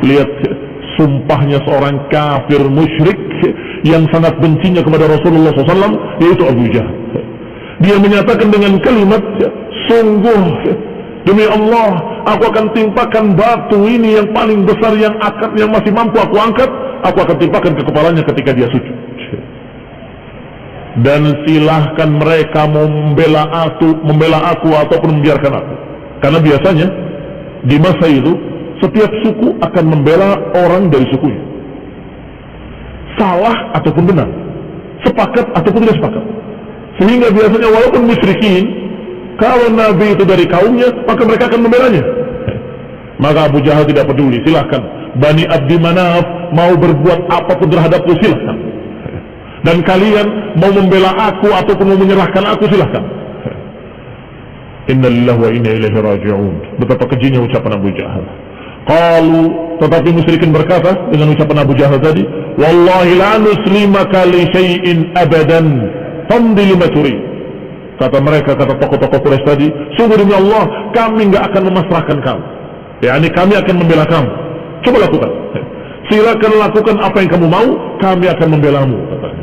Lihat sumpahnya seorang kafir musyrik yang sangat bencinya kepada Rasulullah SAW, yaitu Abu Jahal. Dia menyatakan dengan kalimat, sungguh demi Allah, aku akan timpakan batu ini yang paling besar, yang masih mampu aku angkat, aku akan timpakan ke kepalanya ketika dia sujud. Dan silahkan mereka membela aku ataupun membiarkan aku. Karena biasanya di masa itu setiap suku akan membela orang dari sukunya, salah ataupun benar, sepakat ataupun tidak sepakat. Sehingga biasanya walaupun musyrikin, kalau Nabi itu dari kaumnya, maka mereka akan membelanya. Maka Abu Jahal tidak peduli, silahkan Bani Abdi Manaf mau berbuat apapun terhadapku, silahkan. Dan kalian mau membela aku ataupun mau menyerahkan aku, silahkan. Inna lillahi wa inna ilaihi raji'un. Betapa kejinya ucapan Abu Jahal. Tetapi musyrikin berkata dengan ucapan Abu Jahal tadi, wallahi la nuslimaka li syai'in abadan famdi lima turi. Kata mereka, kata tokoh-tokoh Quraisy tadi, sungguh demi Allah, kami nggak akan memasrahkan kamu. Yani kami akan membela kamu. Coba lakukan. Silakan lakukan apa yang kamu mau, kami akan membelamu, katanya.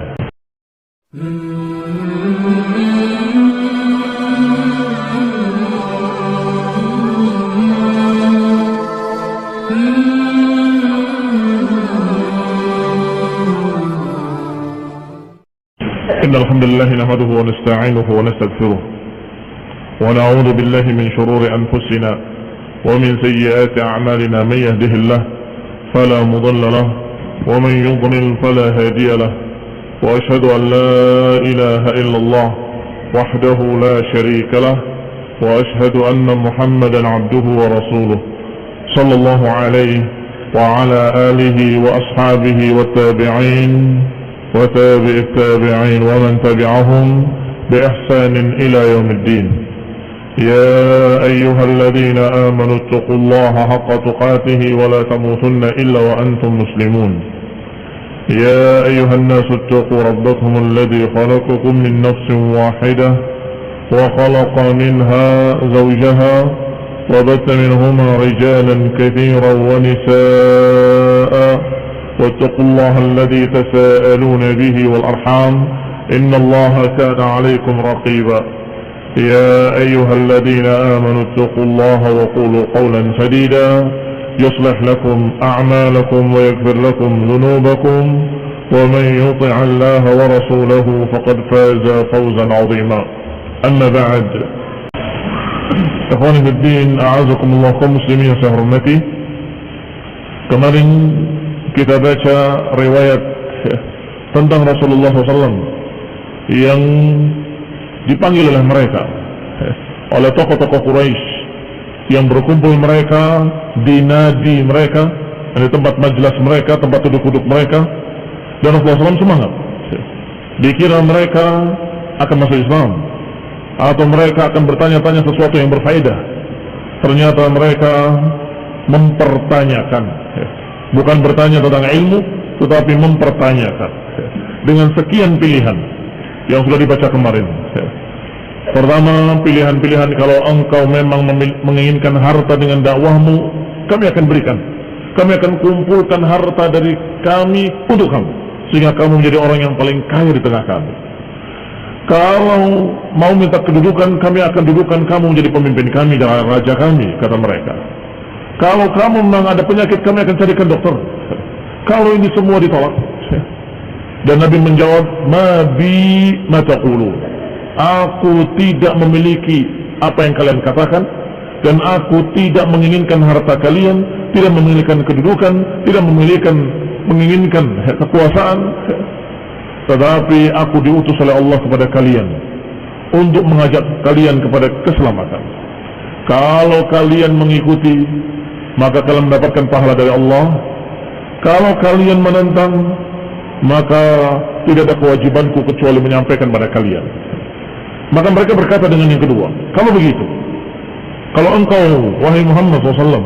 إن الحمد لله نحمده ونستعينه ونستغفره ونعوذ بالله من شرور أنفسنا ومن سيئات أعمالنا. من يهده الله فلا مضل له ومن يضلل فلا هادي له وأشهد أن لا إله إلا الله وحده لا شريك له وأشهد أن محمدا عبده ورسوله صلى الله عليه وعلى آله وأصحابه والتابعين وتابع التابعين ومن تبعهم بإحسان إلى يوم الدين. يا أيها الذين آمنوا اتقوا الله حق تقاته ولا تموتن إلا وأنتم مسلمون. يا أيها الناس اتقوا ربكم الذي خلقكم من نفس واحدة وخلق منها زوجها وبث منهما رجالا كثيرا ونساء واتقوا الله الذي تساءلون به والأرحام إن الله كان عليكم رقيبا. يا أيها الذين آمنوا اتقوا الله وقولوا قولا سديدا يصلح لكم أعمالكم ويغفر لكم ذنوبكم ومن يطع الله ورسوله فقد فاز فوزا عظيما. أما بعد، إخواني في الدين أعزكم الله kaum muslimin yang saya hormati. Kemarin kita baca riwayat tentang Rasulullah SAW yang dipanggil oleh mereka, oleh tokoh-tokoh Quraisy yang berkumpul mereka di nadi mereka, di tempat majelis mereka, tempat duduk-duduk mereka, dan Rasulullah SAW semangat. Dikira mereka akan masuk Islam atau mereka akan bertanya-tanya sesuatu yang berfaedah. Ternyata mereka mempertanyakan, bukan bertanya tentang ilmu, tetapi mempertanyakan dengan sekian pilihan yang sudah dibaca kemarin. Pertama, pilihan-pilihan, kalau engkau memang menginginkan harta dengan dakwahmu, kami akan berikan. Kami akan kumpulkan harta dari kami untuk kamu, sehingga kamu menjadi orang yang paling kaya di tengah kami. Kalau mau minta kedudukan, kami akan dudukan kamu menjadi pemimpin kami dan raja kami, kata mereka. Kalau kamu memang ada penyakit, kami akan carikan dokter. Kalau ini semua ditolak, dan Nabi menjawab, ma bi ma taqulu. Aku tidak memiliki apa yang kalian katakan, dan aku tidak menginginkan harta kalian, tidak menginginkan kedudukan, tidak menginginkan kekuasaan, tetapi aku diutus oleh Allah kepada kalian untuk mengajak kalian kepada keselamatan. Kalau kalian mengikuti, maka kalian mendapatkan pahala dari Allah. Kalau kalian menentang, maka tidak ada kewajibanku kecuali menyampaikan pada kalian. Maka mereka berkata dengan yang kedua, kalau begitu, kalau engkau, wahai Muhammad SAW,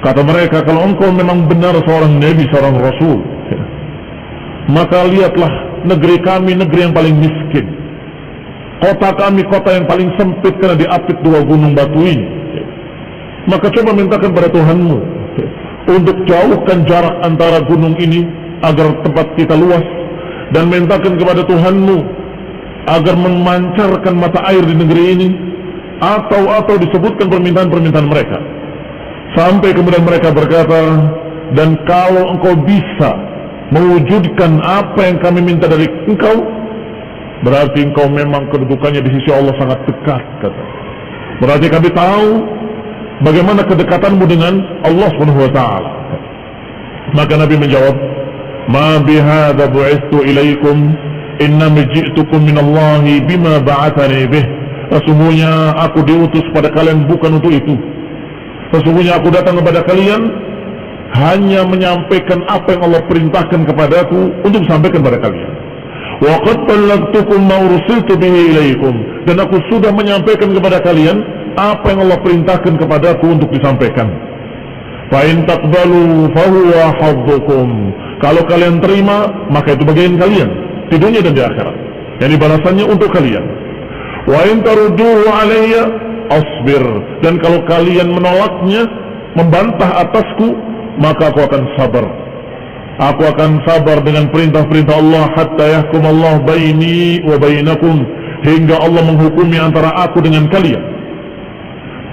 kata mereka, kalau engkau memang benar seorang Nabi, seorang Rasul, maka lihatlah negeri kami, negeri yang paling miskin. Kota kami, kota yang paling sempit karena diapit 2 gunung batu ini. Maka coba mintakan pada Tuhanmu, untuk jauhkan jarak antara gunung ini agar tempat kita luas, dan mintakan kepada Tuhanmu agar memancarkan mata air di negeri ini, atau disebutkan permintaan-permintaan mereka, sampai kemudian mereka berkata, dan kalau engkau bisa mewujudkan apa yang kami minta dari engkau, berarti engkau memang kedudukannya di sisi Allah sangat dekat, kata. Berarti kami tahu bagaimana kedekatanmu dengan Allah SWT. Maka Nabi menjawab, ma bihadza bu'istu ilaikum innama ji'tukum minallahi bima ba'athani bih. Sesungguhnya aku diutus pada kalian bukan untuk itu. Sesungguhnya aku datang kepada kalian hanya menyampaikan apa yang Allah perintahkan kepadaku untuk disampaikan kepada kalian. Wa qad ballagtukum ma ursiltu bihi ilaikum, dan aku sudah menyampaikan kepada kalian apa yang Allah perintahkan kepadaku untuk disampaikan. Fa in taqbalu fa huwa haddukum. Kalau kalian terima, maka itu bagian kalian di dunia dan di akhirat. Yani balasannya untuk kalian. Wa in tarudduhu alayya asbir, dan kalau kalian menolaknya, membantah atasku, maka aku akan sabar. Aku akan sabar dengan perintah-perintah Allah hatta yahkum Allah baini wa bainakum, hingga Allah menghukumi antara aku dengan kalian.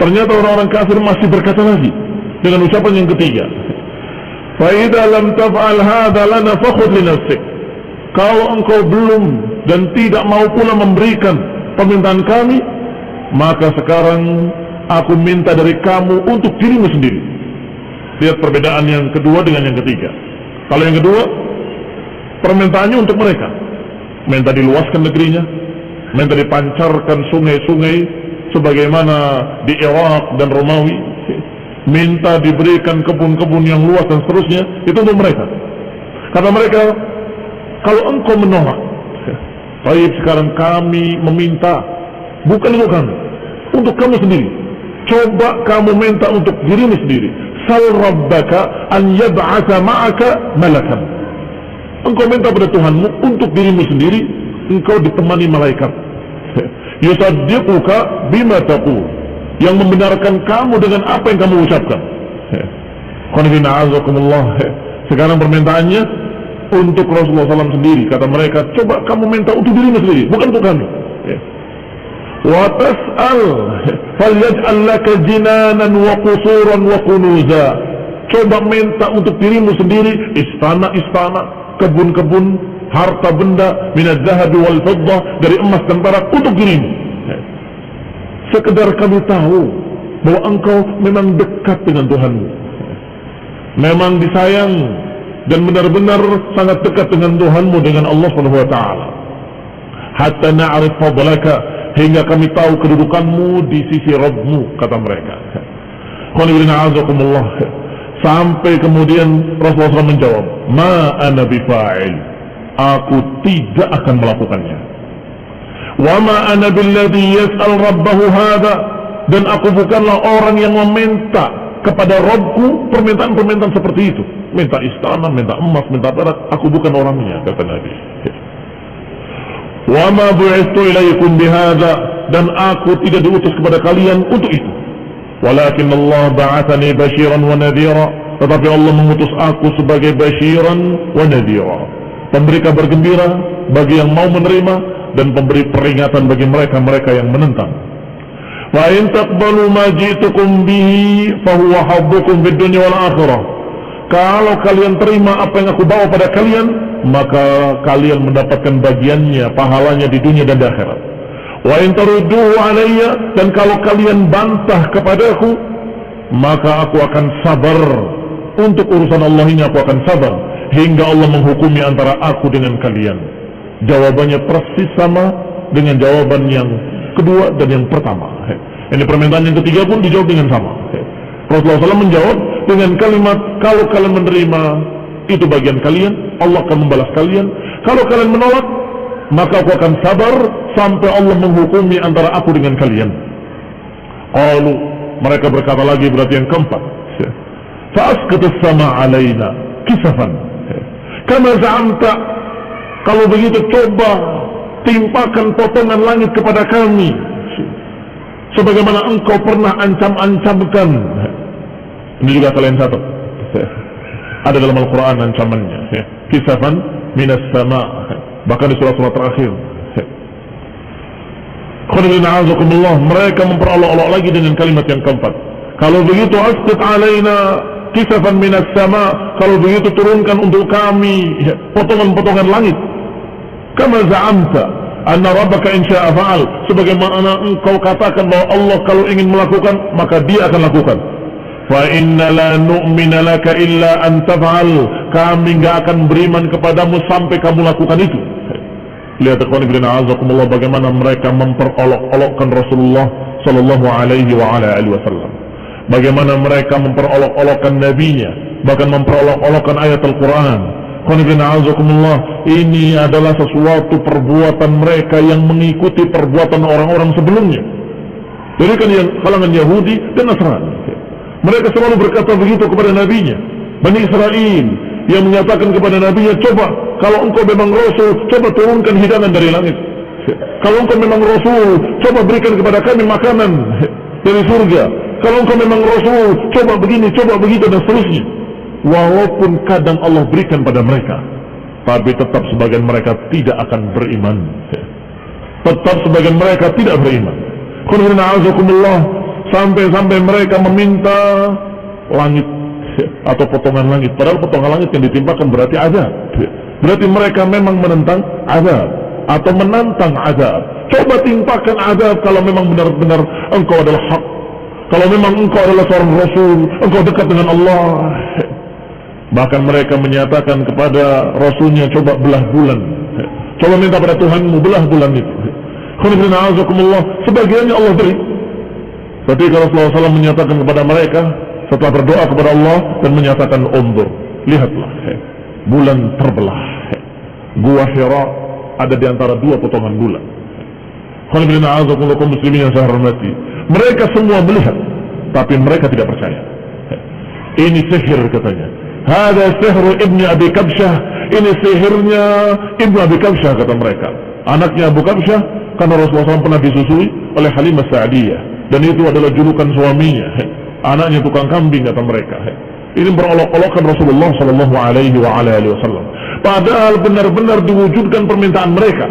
Ternyata orang-orang kafir masih berkata lagi dengan ucapan yang ketiga, fa idza lam taf'al hadza lana fakhudh li nafsik. Kalau engkau belum dan tidak mau pula memberikan permintaan kami, maka sekarang aku minta dari kamu untuk dirimu sendiri. Lihat perbedaan yang kedua dengan yang ketiga. Kalau yang kedua, permintaannya untuk mereka, minta diluaskan negerinya, minta dipancarkan sungai-sungai sebagaimana di Irak dan Romawi, minta diberikan kebun-kebun yang luas dan seterusnya. Itu untuk mereka. Kata mereka, kalau engkau menolak, baik, sekarang kami meminta bukan untuk kami, untuk kamu sendiri. Coba kamu minta untuk dirimu sendiri. Sal rabbaka an yab'atha ma'aka malakan. Engkau minta pada Tuhanmu untuk dirimu sendiri, engkau ditemani malaikat. Yusaddiquka bima taqul, yang membenarkan kamu dengan apa yang kamu ucapkan. Qanifina azakumullah. Sekarang permintaannya untuk Rasulullah SAW sendiri. Kata mereka, coba kamu minta untuk dirimu sendiri, bukan untuk kami. Wa tas'al falyaj'al laka jinanan wa qusuran wa kunuza. Coba minta untuk dirimu sendiri istana-istana, kebun-kebun, harta benda minadz zahabi wal fiddah, dari emas dan perak untuk dirimu. Sekedar kami tahu bahwa engkau memang dekat dengan Tuhanmu, memang disayang dan benar-benar sangat dekat dengan Tuhanmu, dengan Allah SWT. Hatta na'rif fadlaka, hingga kami tahu kedudukanmu di sisi Rabbmu, kata mereka. Sampai kemudian Rasulullah SAW menjawab, ma ana bifa'il, aku tidak akan melakukannya. Wa ma ana billadhi yas'al rabbahu hadha, dan aku bukanlah orang yang meminta kepada Rabbku permintaan-permintaan seperti itu, minta istana, minta emas, minta perak. Aku bukan orangnya, kata Nabi. Wa ma bu'istu ilaikum bihadza, dan aku tidak diutus kepada kalian untuk itu. Walakin Allah ba'athani basyiran wa nadhira, tetapi Allah mengutus aku sebagai basyiran wa nadhira, pemberi kabar gembira bagi yang mau menerima dan pemberi peringatan bagi mereka-mereka yang menentang. Wa in taqbalu ma ji'tukum bihi fa huwa haddukum fid dunya wal akhirah. Kalau kalian terima apa yang aku bawa pada kalian, maka kalian mendapatkan bagiannya, pahalanya di dunia dan di akhirat. Wa in tarudduhu alayya, dan kalau kalian bantah kepadaku, maka aku akan sabar. Untuk urusan Allah ini aku akan sabar hingga Allah menghukumi antara aku dengan kalian. Jawabannya persis sama dengan jawaban yang kedua dan yang pertama. Ini permintaan yang ketiga pun dijawab dengan sama. Rasulullah SAW menjawab dengan kalimat, kalau kalian menerima, itu bagian kalian, Allah akan membalas kalian. Kalau kalian menolak, maka aku akan sabar sampai Allah menghukumi antara aku dengan kalian. Qalu, mereka berkata lagi, berarti yang keempat, fa'asqitus sama alaina kisafan kama za'amta, kalau begitu coba timpakan potongan langit kepada kami sebagaimana engkau pernah ancam-ancamkan. Ini juga kalian catat. Ada dalam Al-Quran ancamannya, kisafan minas sama, bahkan di surat-surat terakhir. Mereka memperolok-olok lagi dengan kalimat yang keempat. Kalau begitu asqit alaina kisafan minas sama, kalau begitu turunkan untuk kami potongan-potongan langit. Kama za'amta anna rabbaka in sya'a fa'al, sebagaimana engkau katakan bahwa Allah kalau ingin melakukan maka dia akan lakukan. Fa inna la nu'mina laka illa an taf'al, kami enggak akan beriman kepadamu sampai kamu lakukan itu. Lihat ikhwan fillah azakumullah bagaimana mereka memperolok-olokkan Rasulullah sallallahu alaihi wa ala alihi wasallam. Bagaimana mereka memperolok-olokkan nabinya, bahkan memperolok-olokkan ayat Al-Qur'an. Ikhwan fillah azakumullah, ini adalah sesuatu perbuatan mereka yang mengikuti perbuatan orang-orang sebelumnya. Jadi kan yang kalangan Yahudi dan Nasrani. Mereka selalu berkata begitu kepada nabinya. Bani Israel yang menyatakan kepada nabinya, coba kalau engkau memang Rasul, coba turunkan hidangan dari langit. Kalau engkau memang Rasul, coba berikan kepada kami makanan dari surga. Kalau engkau memang Rasul, coba begini, coba begitu dan seterusnya. Walaupun kadang Allah berikan pada mereka, tapi tetap sebagian mereka tidak akan beriman. Tetap sebagian mereka tidak beriman. Sampai mereka meminta langit atau potongan langit, padahal potongan langit yang ditimpakan berarti azab. Berarti mereka memang menentang azab atau menantang azab. Coba timpakan azab kalau memang benar-benar engkau adalah hak, kalau memang engkau adalah seorang Rasul, engkau dekat dengan Allah. Bahkan mereka menyatakan kepada Rasulnya, coba belah bulan, coba minta pada Tuhanmu belah bulan itu. Sebagiannya Allah beri. Ketika Rasulullah SAW menyatakan kepada mereka setelah berdoa kepada Allah dan menyatakan, undur, lihatlah, bulan terbelah. Gua Hira ada di antara dua potongan bulan. Muslimin yang saya hormati, mereka semua melihat, tapi mereka tidak percaya. Ini sihir katanya. Hada sihru Ibni Abi Kabsyah, ini sihirnya Ibnu Abi Kabsyah kata mereka. Anaknya Abu Kabsyah, karena Rasulullah SAW pernah disusui oleh Halimah Sa'diyah, dan itu adalah julukan suaminya. Anaknya tukang kambing kata mereka. Ini berolok-olokkan Rasulullah sallallahu alaihi wasallam. Padahal benar-benar diwujudkan permintaan mereka.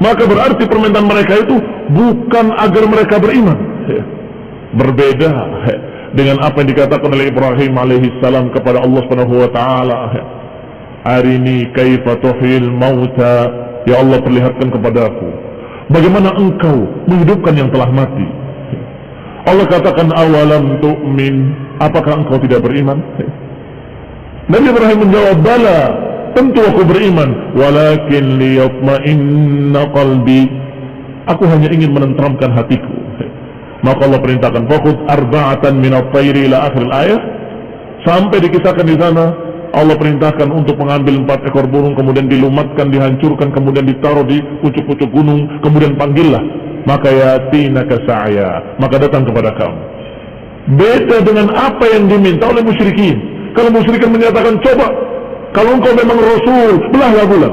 Maka berarti permintaan mereka itu bukan agar mereka beriman. Berbeda dengan apa yang dikatakan oleh Ibrahim alaihi salam kepada Allah Subhanahu wa taala. Arini kaifa tuhyil mauta, ya Allah perlihatkan kepadaku bagaimana engkau menghidupkan yang telah mati. Allah katakan, awalam tu'min, apakah engkau tidak beriman? Nabi Ibrahim menjawab, bala, tentu aku beriman, walakin liyatma'inna qalbi, aku hanya ingin menenteramkan hatiku. Maka Allah perintahkan, faqud arba'atan minat tayri ila akhir ayat, sampai dikisahkan di sana Allah perintahkan untuk mengambil 4 ekor burung, kemudian dilumatkan, dihancurkan, kemudian ditaruh di pucuk-pucuk gunung, kemudian panggillah, maka yatinaka sa'ya, maka datang kepada kamu. Beda dengan apa yang diminta oleh musyrikin. Kalau musyrikin menyatakan, coba kalau engkau memang Rasul, belahlah bulan.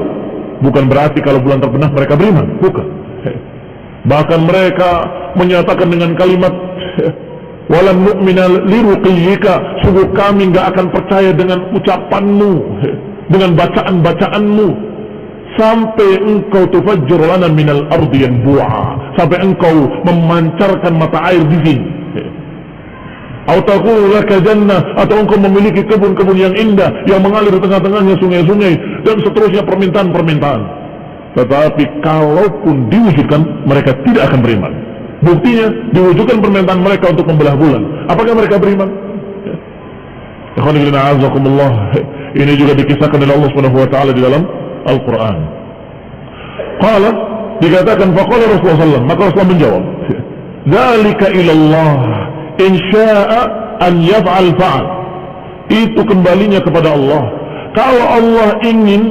Bukan berarti kalau bulan terbenah mereka beriman, bukan. Bahkan mereka menyatakan dengan kalimat, walam nu'mina liruqiyika, sungguh kami enggak akan percaya dengan ucapanmu, dengan bacaan-bacaanmu, sampai engkau tufajjir lana minal ardi yanbu'a, sampai engkau memancarkan mata air di sini. Atau taqulu laka jannah, atau engkau memiliki kebun-kebun yang indah yang mengalir di tengah-tengahnya sungai-sungai, dan seterusnya permintaan-permintaan. Tetapi kalaupun diwujudkan, mereka tidak akan beriman. Buktinya diwujudkan permintaan mereka untuk membelah bulan. Apakah mereka beriman? Ini juga dikisahkan oleh Allah Subhanahu wa taala di dalam Al-Quran. Qala, dikatakan faqala Rasulullah SAW, maka Rasulullah menjawab, dzalika ilallah in syaa an yaf'al fa'al, itu kembalinya kepada Allah. Kalau Allah ingin,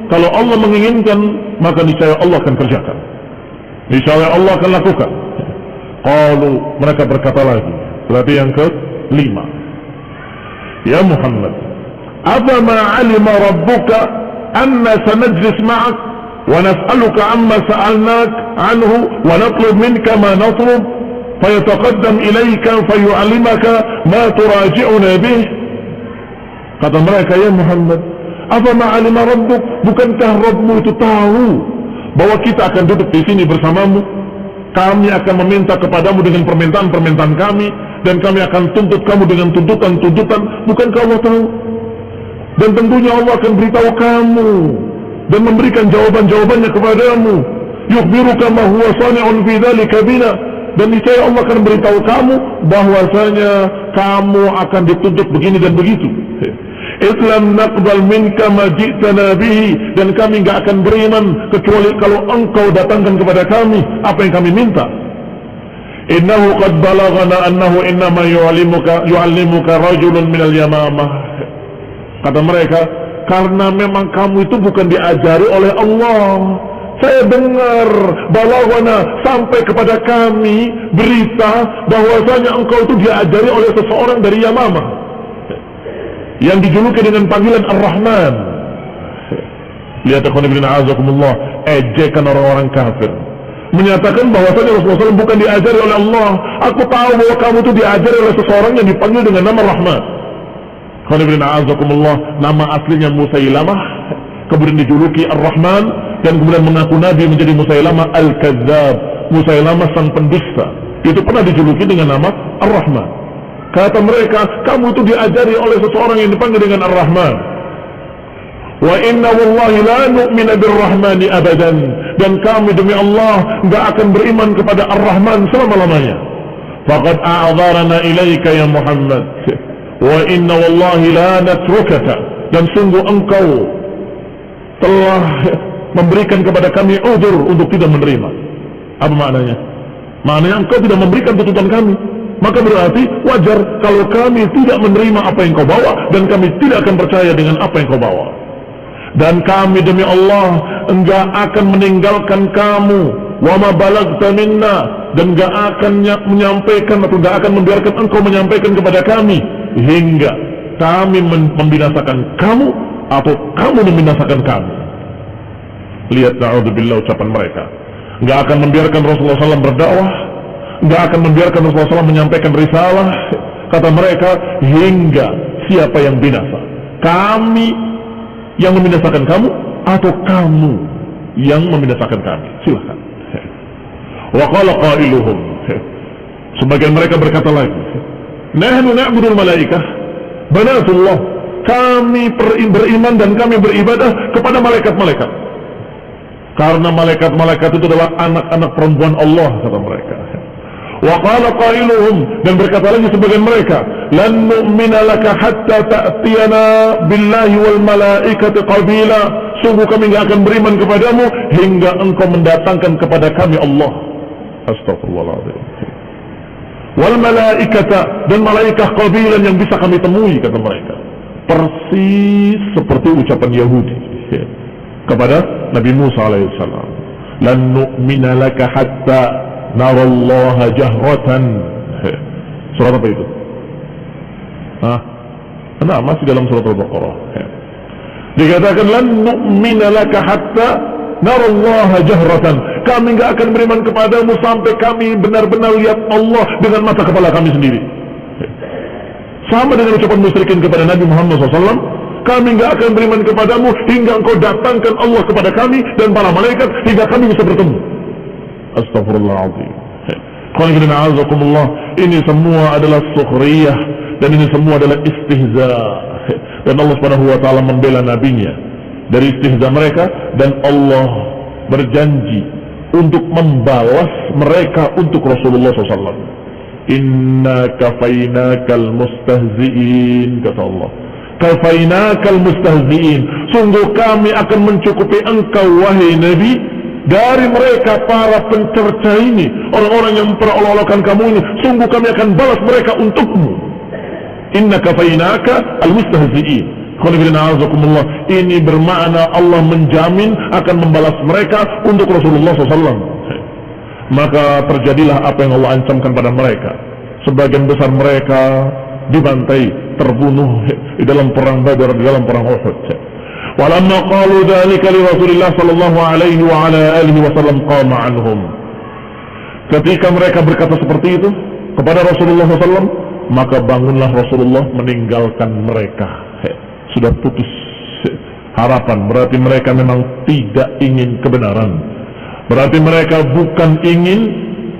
kalau Allah menginginkan, maka niscaya Allah akan kerjakan, niscaya Allah akan lakukan. Qalu, mereka berkata lagi, berarti yang ke-5, ya Muhammad, apa ma 'alima rabbuka anna sanajlis ma'ak wa nas'aluka amma sa'alnak anhu wa natlub minka ma natlub fayataqaddam ilayka fayu'allimaka ma turaji'una bih. Kata mereka, ya Muhammad, apa ma'alima rabbuk, bukankah Rabbmu itu tahu bahwa kita akan duduk di sini bersamamu? Kami akan meminta kepadamu dengan permintaan-permintaan kami, dan kami akan tuntut kamu dengan tuntutan-tuntutan. Bukankah Allah tahu? Dan tentunya Allah akan beritahu kamu dan memberikan jawaban-jawabannya kepadamu. Yukhbiruka ma huwa sani'un fi dzalika bina, dan niscaya Allah akan beritahu kamu bahwasanya kamu akan dituntut begini dan begitu. Islam naqbal minka ma ji'tana bihi, dan kami enggak akan beriman kecuali kalau engkau datangkan kepada kami apa yang kami minta. Innahu qad balaghana annahu innama yu'allimuka rajulun minal yamamah. Kata mereka, karena memang kamu itu bukan diajari oleh Allah. Saya dengar balaghana, sampai kepada kami berita bahwasanya engkau itu diajari oleh seseorang dari Yamamah yang dijuluki dengan panggilan Ar-Rahman. Lihat ikhwan fillah azakumullah, ejekan orang-orang kafir, menyatakan bahwasanya Rasulullah SAW bukan diajari oleh Allah. Aku tahu bahwa kamu itu diajari oleh seseorang yang dipanggil dengan nama Rahman. Ikhwan fillah azakumullah, nama aslinya Musailamah, kemudian dijuluki Ar-Rahman, dan kemudian mengaku nabi menjadi Musailamah Al-Kadzab, Musailamah sang pendusta. Itu pernah dijuluki dengan nama Ar-Rahman. Kata mereka, kamu itu diajari oleh seseorang yang dipanggil dengan Ar-Rahman. Wa inna wallahi la nu'mina bir-Rahmani abadan, dan kami demi Allah enggak akan beriman kepada Ar-Rahman selama-lamanya. Faqad a'dharana ilaika ya Muhammad, wa inna wallahi la natrukaka, dan sungguh engkau telah memberikan kepada kami udzur untuk tidak menerima. Apa maknanya? Maknanya engkau tidak memberikan tuntutan kami, maka berarti wajar kalau kami tidak menerima apa yang kau bawa, dan kami tidak akan percaya dengan apa yang kau bawa. Dan kami demi Allah enggak akan meninggalkan kamu, wa ma balagta minna, dan enggak akan menyampaikan atau enggak akan membiarkan engkau menyampaikan kepada kami hingga kami membinasakan kamu atau kamu membinasakan kami. Lihat, na'udzubillah, ucapan mereka. Enggak akan membiarkan Rasulullah SAW berdakwah, enggak akan membiarkan Rasulullah SAW menyampaikan risalah. Kata mereka, hingga siapa yang binasa, kami yang membinasakan kamu atau kamu yang membinasakan kami. Silakan. Wa qala qailuhum, sebagian mereka berkata lagi, nahnu na'budul malaikah banatullah, kami beriman dan kami beribadah kepada malaikat-malaikat, karena malaikat-malaikat itu adalah anak-anak perempuan Allah, kata mereka. Wa qala qailuhum, dan berkata lagi sebagian mereka, lan nu'mina laka hatta ta'tiyana billahi wal malaikati qabila, sungguh kami enggak akan beriman kepadamu hingga engkau mendatangkan kepada kami Allah. Astagfirullahaladzim. Wal malaikata, dan malaikat qabilan yang bisa kami temui, kata mereka. Persis seperti ucapan Yahudi kepada Nabi Musa alaihissalam, lan nu'mina laka hatta narallaha jahratan. Surat apa itu? Nah, masih dalam surat Al-Baqarah. Dikatakan lan nu'mina laka hatta narallaha jahratan, kami enggak akan beriman kepadamu sampai kami benar-benar lihat Allah dengan mata kepala kami sendiri. Sama dengan ucapan musyrikin kepada Nabi Muhammad SAW, kami enggak akan beriman kepadamu hingga engkau datangkan Allah kepada kami dan para malaikat hingga kami bisa bertemu. Astagfirullahaladzim. Ini semua adalah sukhriyah, dan ini semua adalah istihza, dan Allah Subhanahu wa taala membela nabinya dari istihza mereka, dan Allah berjanji untuk membalas mereka untuk Rasulullah SAW. Inna kafainakal mustahzi'in, kata Allah. Kafainakal mustahzi'in, sungguh kami akan mencukupi engkau wahai Nabi dari mereka para pencerca ini, orang-orang yang memperolok-olokkan kamu ini. Sungguh kami akan balas mereka untukmu. Inna kafainaka al-mustahzi'in. Ini bermakna Allah menjamin akan membalas mereka untuk Rasulullah SAW. Maka terjadilah apa yang Allah ancamkan pada mereka. Sebagian besar mereka dibantai, terbunuh di dalam perang Badar, di dalam perang Uhud. Walamma qalu dzalika li Rasulillah sallallahu alaihi wa ala alihi wasallam qama anhum. Ketika mereka berkata seperti itu kepada Rasulullah SAW, maka bangunlah Rasulullah meninggalkan mereka. sudah putus harapan. Berarti mereka memang tidak ingin kebenaran. Berarti mereka bukan ingin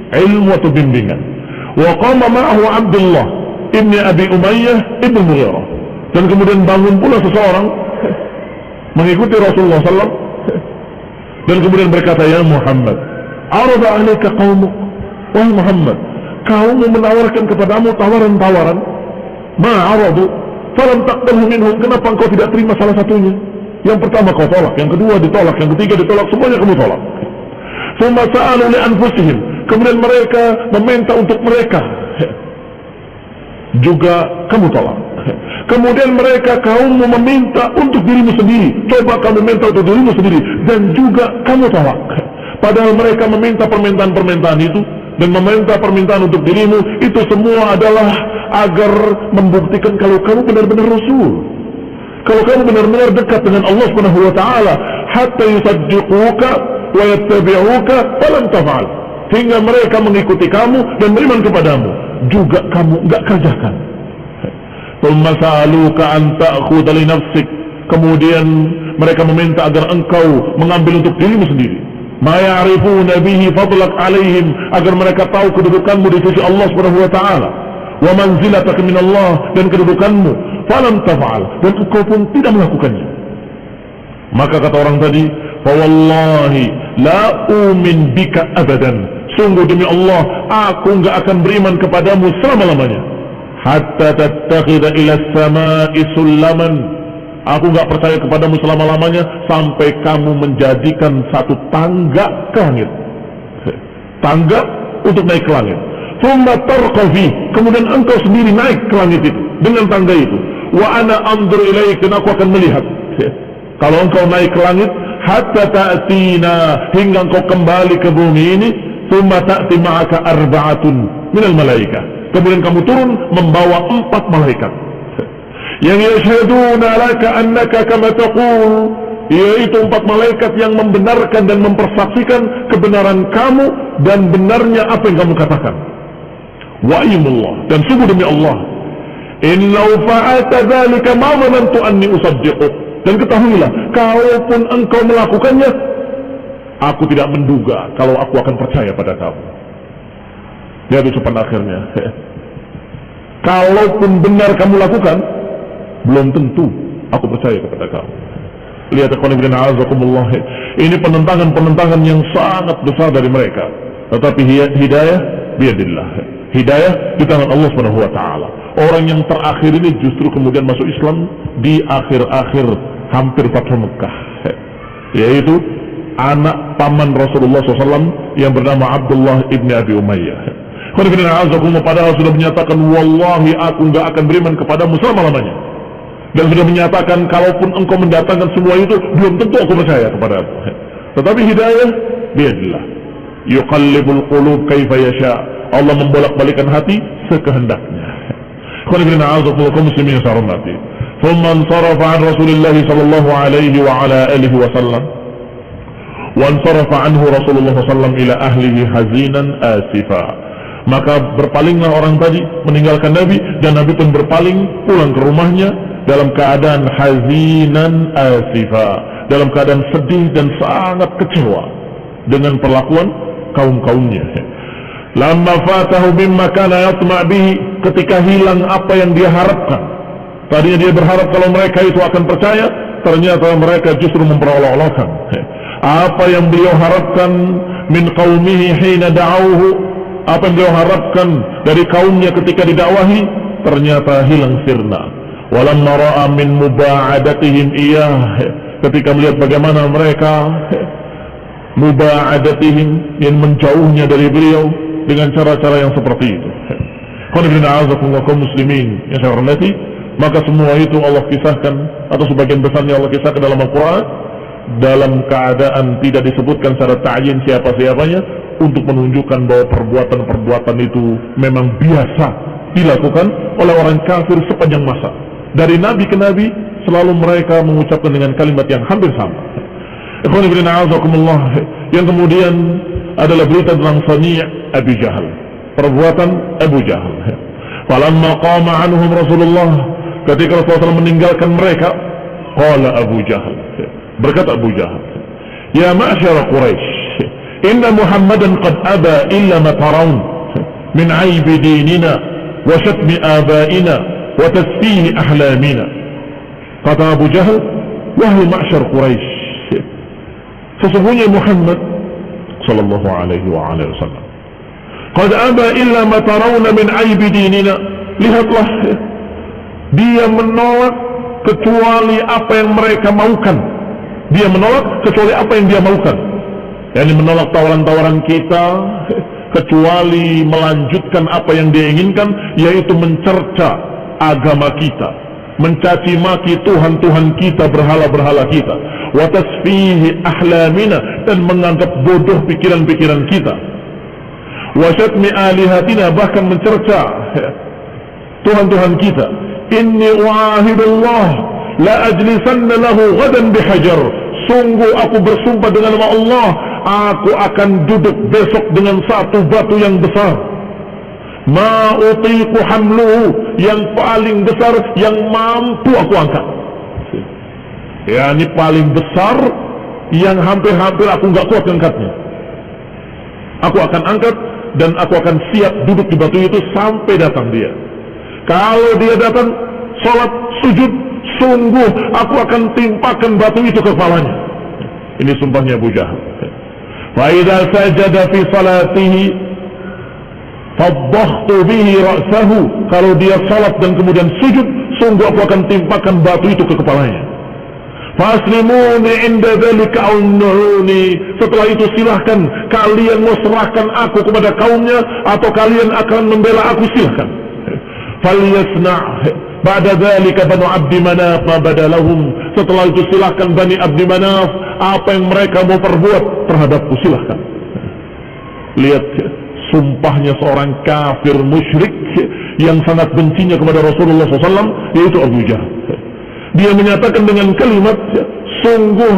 ilmu atau bimbingan. Wa qama ma'ahu Abdullah ibn Abi Umayyah ibn Mughirah. Dan kemudian bangun pula seseorang mengikuti Rasulullah SAW dan kemudian berkata, ya Muhammad, arada alaika qaumuk, wahai Muhammad, kaummu menawarkan kepadamu tawaran-tawaran, ma'aradu falam taqbalhu minhum, kenapa engkau tidak terima salah satunya? Yang pertama kau tolak, yang kedua ditolak, yang ketiga ditolak, semuanya kamu tolak. Thumma sa'alu li anfusihim, kemudian mereka meminta untuk mereka, juga kamu tolak. Kemudian mereka kaummu meminta untuk dirimu sendiri, coba kamu minta untuk dirimu sendiri, dan juga kamu tolak. Padahal mereka meminta permintaan-permintaan itu dan meminta permintaan untuk dirimu, itu semua adalah agar membuktikan kalau kamu benar-benar Rasul, kalau kamu benar-benar dekat dengan Allah Subhanahu wa taala, hatta yusaddiquka wa yattabi'uka falam taf'al, hingga mereka mengikuti kamu dan beriman kepadamu, juga kamu enggak kerjakan. Thumma sa'aluka an ta'khudha li nafsik, kemudian mereka meminta agar engkau mengambil untuk dirimu sendiri, ma ya'rifuna bihi fadlak alaihim, agar mereka tahu kedudukanmu di sisi Allah Subhanahu wa taala, wa manzilataka min Allah, dan kedudukanmu. Falam taf'al, dan engkau pun tidak melakukannya. Maka kata orang tadi, fa wallahi la umin bika abadan, sungguh demi Allah aku enggak akan beriman kepadamu selama-lamanya, hatta tattakhidha ila as-sama'i sullaman, aku enggak percaya kepadamu selama-lamanya sampai kamu menjadikan satu tangga ke langit, tangga untuk naik ke langit. Thumma tarqa fi, kemudian engkau sendiri naik ke langit itu dengan tangga itu. Wa ana anzur ilaik, dan aku akan melihat kalau engkau naik ke langit, hatta ta'tina, hingga engkau kembali ke bumi ini. Thumma ta'ti ma'aka arba'atun minal malaikah, kemudian kamu turun membawa 4 malaikat yang yashhaduna laka annaka kama taqul, yaitu 4 malaikat yang membenarkan dan mempersaksikan kebenaran kamu dan benarnya apa yang kamu katakan. Wa ayyumullah, dan sungguh demi Allah, innahu fa'ata dzalika ma dhanantu anni usaddiquk, dan ketahuilah kalaupun engkau melakukannya, aku tidak menduga kalau aku akan percaya pada kamu. Lihat ucapan akhirnya, kalaupun benar kamu lakukan, belum tentu aku percaya kepada kamu. Lihat ikhwan fillah azakumullah, ini penentangan-penentangan yang sangat besar dari mereka. Tetapi hidayah biadillah, hidayah di tangan Allah Subhanahu wa taala. Orang yang terakhir ini justru kemudian masuk Islam di akhir-akhir hampir Fathu Mekah, yaitu anak paman Rasulullah SAW yang bernama Abdullah ibn Abi Umayyah. Padahal sudah menyatakan, wallahi aku enggak akan beriman kepadamu selama-lamanya, dan sudah menyatakan kalaupun engkau mendatangkan semua itu, belum tentu aku percaya kepadamu. Tetapi hidayah biadillah, yuqallibul qulub kaifa yasha, Allah membolak-balikan hati sekehendaknya. Muslimin sarmati. Thumma ansarafa an Rasulillah sallallahu alaihi wa ala alihi wa sallam, wa ansarafa anhu Rasulullah sallallahu ila ahlihi hazinan asifa. Maka berpalinglah orang tadi meninggalkan Nabi, dan Nabi pun berpaling pulang ke rumahnya dalam keadaan hazinan asifa, dalam keadaan sedih dan sangat kecewa dengan perlakuan kaum-kaumnya. Lamma fatahu mimma kana yatma' bihi, ketika hilang apa yang dia harapkan. Tadinya dia berharap kalau mereka itu akan percaya, ternyata mereka justru memperolok-olokkan. Apa yang beliau harapkan min qaumihi hina da'awhu, apa yang beliau harapkan dari kaumnya ketika didakwahi, ternyata hilang sirna. Walamma ra'a min muba'adatihim iyah, ketika melihat bagaimana mereka muba'adatihim, yang menjauhnya dari beliau dengan cara-cara yang seperti itu. Kaum muslimin yang saya hormati, maka semua itu Allah kisahkan, atau sebagian besarnya Allah kisahkan dalam Al-Quran, dalam keadaan tidak disebutkan secara ta'yin siapa-siapanya, untuk menunjukkan bahwa perbuatan-perbuatan itu memang biasa dilakukan oleh orang kafir sepanjang masa. Dari nabi ke nabi selalu mereka mengucapkan dengan kalimat yang hampir sama. Yang kemudian adalah berita tentang Sani' Abu Jahal, perbuatan Abu Jahal. Falamma qama anhum Rasulullah, ketika Rasulullah meninggalkan mereka, Qala Abu Jahal, berkata Abu Jahal, ya ma'syara Quraisy, inna Muhammadan qad aba illa ma tarawun min aibi dinina wa syatmi abaina wa tasfihi ahlamina. Kata Abu Jahal, wahai ma'syar Quraisy, sesungguhnya Muhammad sallallahu alaihi wa alihi wasallam qad aba illa ma tarawna min aibi dinina. Lihatlah, dia menolak kecuali apa yang mereka maukan. Dia menolak kecuali apa yang dia maukan. Yani menolak tawaran-tawaran kita, kecuali melanjutkan apa yang dia inginkan, yaitu mencerca agama kita, mencaci maki Tuhan-Tuhan kita, berhala-berhala kita, wa tasfihi ahlamina, dan menganggap bodoh pikiran-pikiran kita, wa syatmi alihatina, bahkan mencerca Tuhan-Tuhan kita. Inni u'ahidullah la ajlisanna lahu ghadan bihajar, sungguh aku bersumpah dengan nama Allah, aku akan duduk besok dengan satu batu yang besar, ma utiqu hamluhu, yang paling besar yang mampu aku angkat. Ya, ini paling besar yang hampir-hampir aku nggak kuat angkatnya. Aku akan angkat dan aku akan siap duduk di batu itu sampai datang dia. Kalau dia datang salat sujud, sungguh aku akan timpakan batu itu ke kepalanya. Ini sumpahnya Abu Jahal. Fa idza sajada fi salatihi fadhahtu bihi ra'sahu, kalau dia salat dan kemudian sujud, sungguh aku akan timpakan batu itu ke kepalanya. Faslimuni inda dzalika aw nuhuni, setelah itu silahkan kalian mau serahkan aku kepada kaumnya atau kalian akan membela aku, silahkan. Falyasna' ba'da dzalika Banu Abdi Manaf ma badalahum, setelah itu silahkan Bani Abdi Manaf apa yang mereka mau perbuat terhadapku, silahkan. Lihat sumpahnya seorang kafir musyrik yang sangat bencinya kepada Rasulullah SAW, yaitu Abu Jahal. Dia menyatakan dengan kalimat, sungguh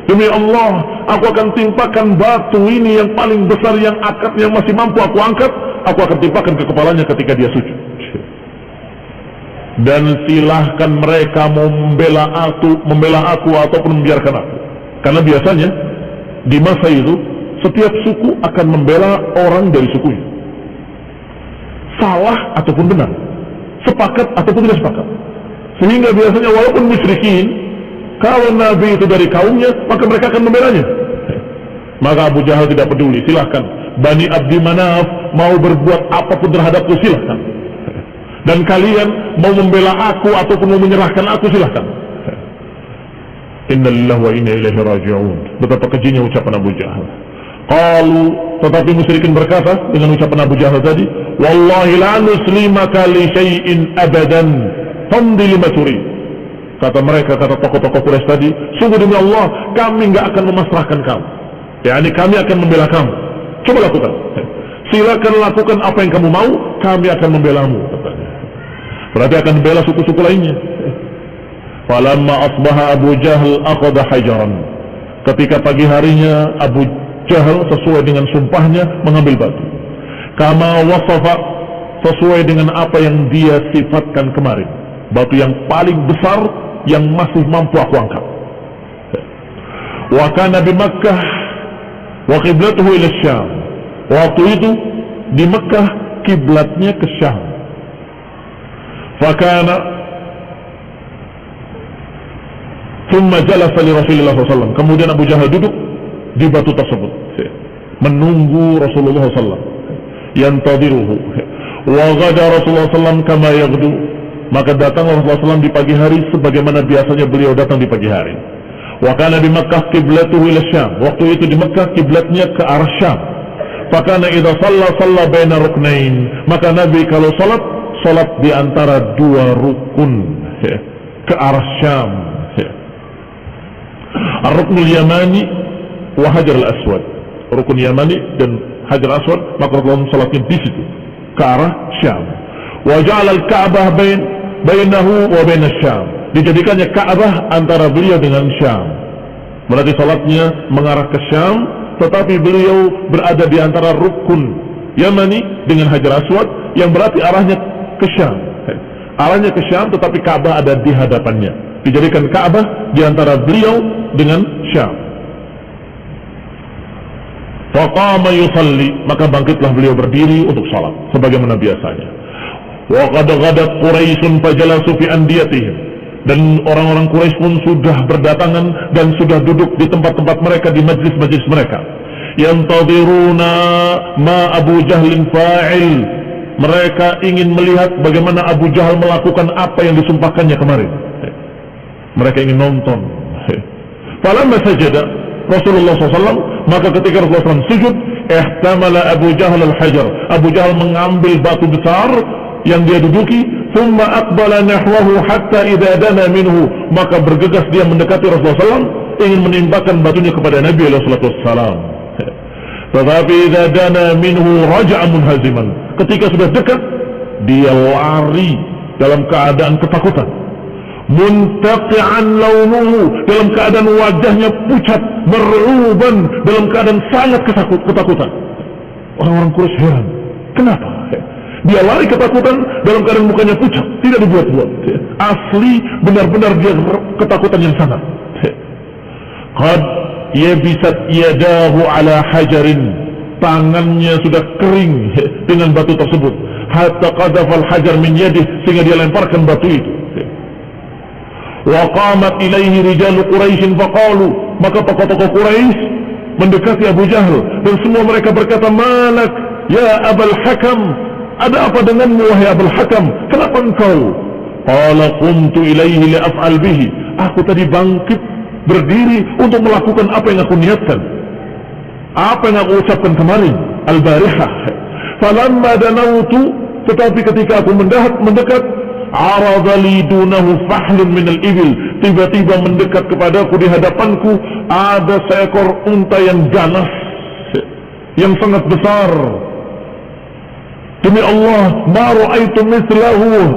demi Allah aku akan timpakan batu ini yang paling besar, yang masih mampu aku angkat, aku akan timpakan ke kepalanya ketika dia sujud. Dan silahkan mereka membela aku ataupun membiarkan aku, karena biasanya di masa itu setiap suku akan membela orang dari sukunya, salah ataupun benar, sepakat ataupun tidak sepakat. Sehingga biasanya walaupun musyrikin, kalau Nabi itu dari kaumnya, maka mereka akan membelanya. Maka Abu Jahal tidak peduli, silahkan Bani Abdi Manaf mau berbuat apapun terhadapku, silahkan. Dan kalian mau membela aku ataupun mau menyerahkan aku, silahkan. Inna lillahi wa inna ilaihi raji'un. Betapa kejinya ucapan Abu Jahal. Qalu, tetapi musyrikin berkata dengan ucapan Abu Jahal tadi, wallahi la nuslimaka li syai'in abadan famdi lima turi. Kata mereka, kata tokoh-tokoh Quraisy tadi, sungguh demi Allah kami nggak akan memasrahkan kamu, yakni kami akan membela kamu. Coba lakukan, silakan lakukan apa yang kamu mau, kami akan membelamu, katanya. Berarti akan membela suku-suku lainnya. Falamma asbaha Abu Jahal akhadha hajaran, ketika pagi harinya Abu Jahal sesuai dengan sumpahnya mengambil batu, kama wasafa, sesuai dengan apa yang dia sifatkan kemarin, batu yang paling besar yang masih mampu aku angkat. Wa kana bi Makkah wa qiblatuhu ila Syam, waktu itu di Makkah kiblatnya ke Syam. Fakana thumma jalasa li Rasulillah SAW, kemudian Abu Jahal duduk di batu tersebut menunggu Rasulullah SAW, yantadiruhu. Wa ghada Rasulullah SAW kama yaghdu, maka datang Rasulullah SAW di pagi hari sebagaimana biasanya beliau datang di pagi hari. Wa kana di Makkah qiblatuhu ila Syam, waktu itu di Makkah kiblatnya ke arah Syam. Fakana idza shalla baina ruknain, maka Nabi kalau salat di antara dua rukun ke arah Syam, Ar-Ruknul Yamani wa Hajar al-Aswad, rukun Yamani dan Hajar al-Aswad, maka Rasulullah salatnya di situ ke arah Syam. Wa ja'ala al-Ka'bah bainahu wa bain Syam, dijadikannya Ka'bah antara beliau dengan Syam. Berarti salatnya mengarah ke Syam, tetapi beliau berada di antara rukun Yamani dengan Hajar Aswad, yang berarti arahnya ke Syam. Arahnya ke Syam, tetapi Ka'bah ada di hadapannya. Dijadikan Ka'bah di antara beliau dengan Syam. Faqama yusalli, maka bangkitlah beliau berdiri untuk salat sebagaimana biasanya. Wa qad ghadat Quraisyun fajalasu fi andiyatihim, dan orang-orang Quraisy pun sudah berdatangan dan sudah duduk di tempat-tempat mereka, di majlis-majlis mereka. Yantadiruna ma Abu Jahlin fa'il, mereka ingin melihat bagaimana Abu Jahal melakukan apa yang disumpahkannya kemarin. Mereka ingin nonton. Falamma sajada Rasulullah SAW, maka ketika Rasulullah SAW sujud, ihtamala Abu Jahal al-hajar, Abu Jahal mengambil batu besar yang dia duduki, thumma aqbala nahwahu hatta idza dana minhu, maka bergegas dia mendekati Rasulullah SAW, ingin menimbakan batunya kepada Nabi SAW. Tetapi idza dana minhu raja'a munhaziman, ketika sudah dekat dia lari dalam keadaan ketakutan. Muntaqi'an launuhu, dalam keadaan wajahnya pucat, mer'uban, dalam keadaan sangat ketakutan. Orang-orang Quraisy heran, kenapa? Dia lari ketakutan dalam keadaan mukanya pucat, tidak dibuat-buat. Asli benar-benar dia ketakutan yang sangat. Qad yabisat yadahu ala hajarin, tangannya sudah kering dengan batu tersebut. Hatta qadafal hajar min yadih, sehingga dia lemparkan batu itu. Wa qamat ilaihi rijalu Quraisy faqalu, maka tokoh-tokoh Quraisy mendekati Abu Jahal dan semua mereka berkata, malak ya Abul Hakam, ada apa denganmu wahai Abul Hakam, kenapa engkau? Qala qumtu ilaihi li'af'al bihi, aku tadi bangkit berdiri untuk melakukan apa yang aku niatkan, apa yang aku ucapkan kemarin al-barihah. Falamma danautu, tetapi ketika aku mendekat, arada li dunahu fahlun minal ibil, tiba-tiba mendekat kepadaku, di hadapanku ada seekor unta yang ganas, yang sangat besar. Demi Allah, ma ra'aitu mithlahu,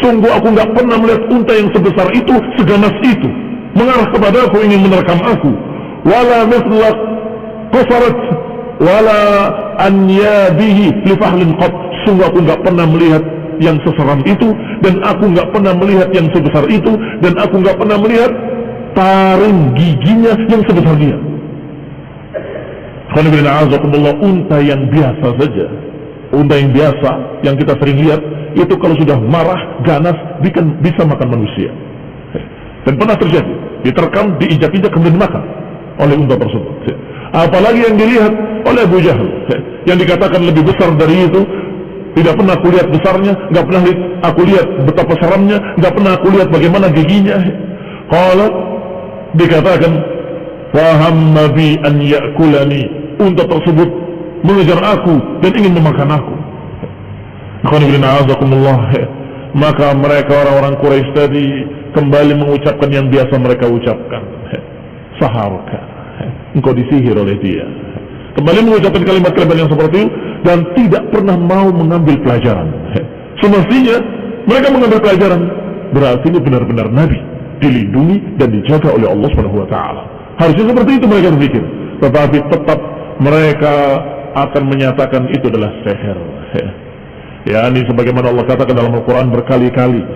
sungguh aku enggak pernah melihat unta yang sebesar itu, seganas itu, mengarah kepadaku, ingin menerkam aku. Wala mithla qasarat wala anyabihi li fahlin qat, sungguh aku enggak pernah melihat yang seseram itu, dan aku nggak pernah melihat yang sebesar itu, dan aku nggak pernah melihat taring giginya yang sebesar dia. Unta yang biasa saja, unta yang biasa yang kita sering lihat itu kalau sudah marah, ganas, bisa makan manusia. Dan pernah terjadi, diterkam, diinjak-injak, kemudian dimakan oleh unta tersebut. Apalagi yang dilihat oleh Abu Jahal, yang dikatakan lebih besar dari itu. Tidak pernah aku lihat besarnya, nggak pernah aku lihat betapa seramnya, nggak pernah aku lihat bagaimana giginya. Kalau dikatakan, fahamma bi an ya'kulani, unta tersebut mengejar aku dan ingin memakan aku. Maka mereka orang-orang Quraisy tadi kembali mengucapkan yang biasa mereka ucapkan, saharka, engkau disihir oleh dia. Kembali mengucapkan kalimat-kalimat yang seperti itu, dan tidak pernah mau mengambil pelajaran. Semestinya mereka mengambil pelajaran, berarti ini benar-benar Nabi, dilindungi dan dijaga oleh Allah SWT. Harusnya seperti itu mereka berpikir, tetapi tetap mereka akan menyatakan itu adalah sihir. Ya, ini sebagaimana Allah katakan dalam Al-Quran berkali-kali,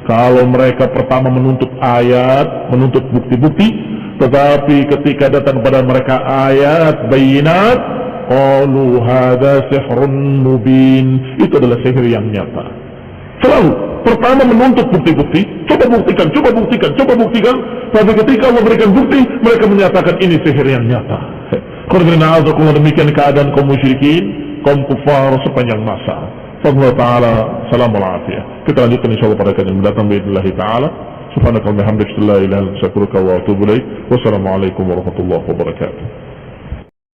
kalau mereka pertama menuntut ayat, menuntut bukti-bukti, tetapi ketika datang kepada mereka ayat bayinat, qalu hadza sihrun mubin, itu adalah sihir yang nyata. Selalu pertama menuntut bukti-bukti, coba buktikan, tapi ketika Allah berikan bukti, mereka menyatakan ini sihir yang nyata. Karena demikian keadaan kaum musyrikin, kaum kufar sepanjang masa. Allah Ta'ala salamul afiyah. Kita lanjutkan insyaallah pada kajian mendatang biidznillah Ta'ala. Subhanaka wa bihamdika, la ilaha illa anta, astaghfiruka wa atubu ilaik. Wassalamualaikum warahmatullahi wabarakatuh.